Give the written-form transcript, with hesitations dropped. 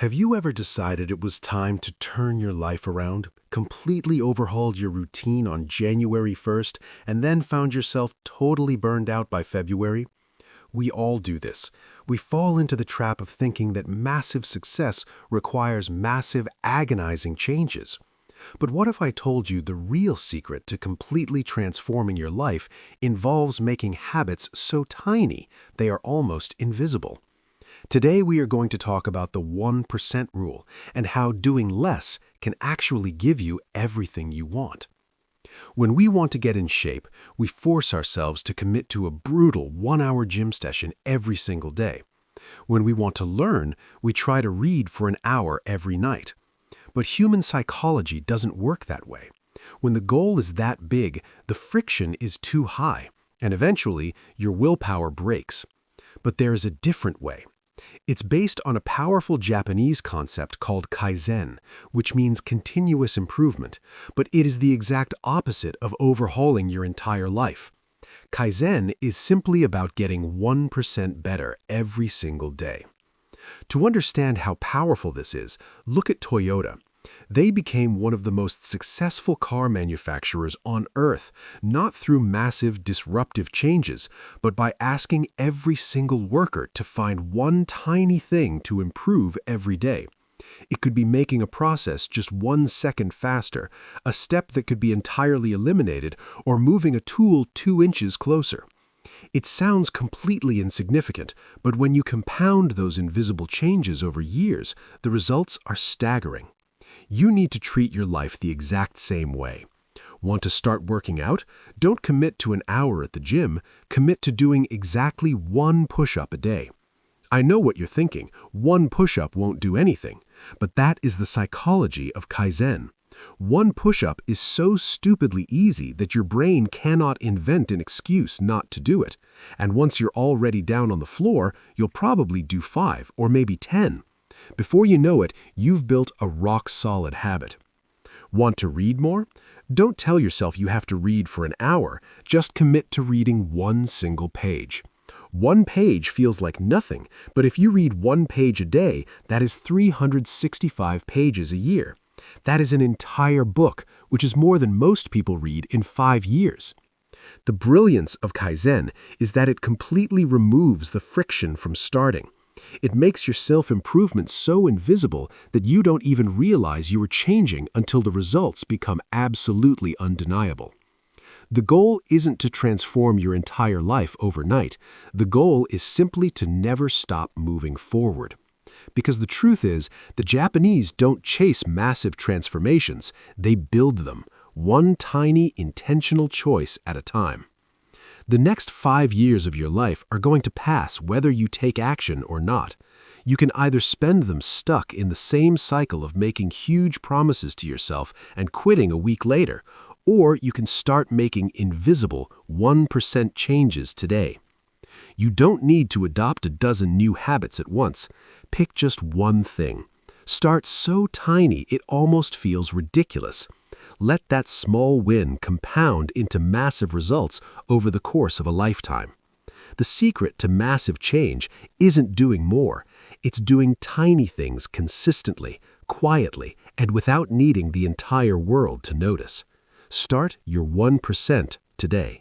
Have you ever decided it was time to turn your life around, completely overhauled your routine on January 1st, and then found yourself totally burned out by February? We all do this. We fall into the trap of thinking that massive success requires massive, agonizing changes. But what if I told you the real secret to completely transforming your life involves making habits so tiny they are almost invisible? Today we are going to talk about the 1% rule and how doing less can actually give you everything you want. When we want to get in shape, we force ourselves to commit to a brutal 1-hour gym session every single day. When we want to learn, we try to read for an hour every night. But human psychology doesn't work that way. When the goal is that big, the friction is too high, and eventually your willpower breaks. But there is a different way. It's based on a powerful Japanese concept called Kaizen, which means continuous improvement, but it is the exact opposite of overhauling your entire life. Kaizen is simply about getting 1% better every single day. To understand how powerful this is, look at Toyota. They became one of the most successful car manufacturers on Earth, not through massive disruptive changes, but by asking every single worker to find one tiny thing to improve every day. It could be making a process just 1 second faster, a step that could be entirely eliminated, or moving a tool 2 inches closer. It sounds completely insignificant, but when you compound those invisible changes over years, the results are staggering. You need to treat your life the exact same way. Want to start working out? Don't commit to an hour at the gym. Commit to doing exactly 1 push-up a day. I know what you're thinking. 1 push-up won't do anything. But that is the psychology of Kaizen. 1 push-up is so stupidly easy that your brain cannot invent an excuse not to do it. And once you're already down on the floor, you'll probably do 5 or maybe 10. Before you know it, you've built a rock-solid habit. Want to read more? Don't tell yourself you have to read for an hour. Just commit to reading 1 single page. 1 page feels like nothing, but if you read 1 page a day, that is 365 pages a year. That is an entire book, which is more than most people read in 5 years. The brilliance of Kaizen is that it completely removes the friction from starting. It makes your self-improvement so invisible that you don't even realize you are changing until the results become absolutely undeniable. The goal isn't to transform your entire life overnight. The goal is simply to never stop moving forward. Because the truth is, the Japanese don't chase massive transformations, they build them, one tiny intentional choice at a time. The next 5 years of your life are going to pass whether you take action or not. You can either spend them stuck in the same cycle of making huge promises to yourself and quitting a week later, or you can start making invisible 1% changes today. You don't need to adopt a dozen new habits at once. Pick just one thing. Start so tiny it almost feels ridiculous. Let that small win compound into massive results over the course of a lifetime. The secret to massive change isn't doing more. It's doing tiny things consistently, quietly, and without needing the entire world to notice. Start your 1% today.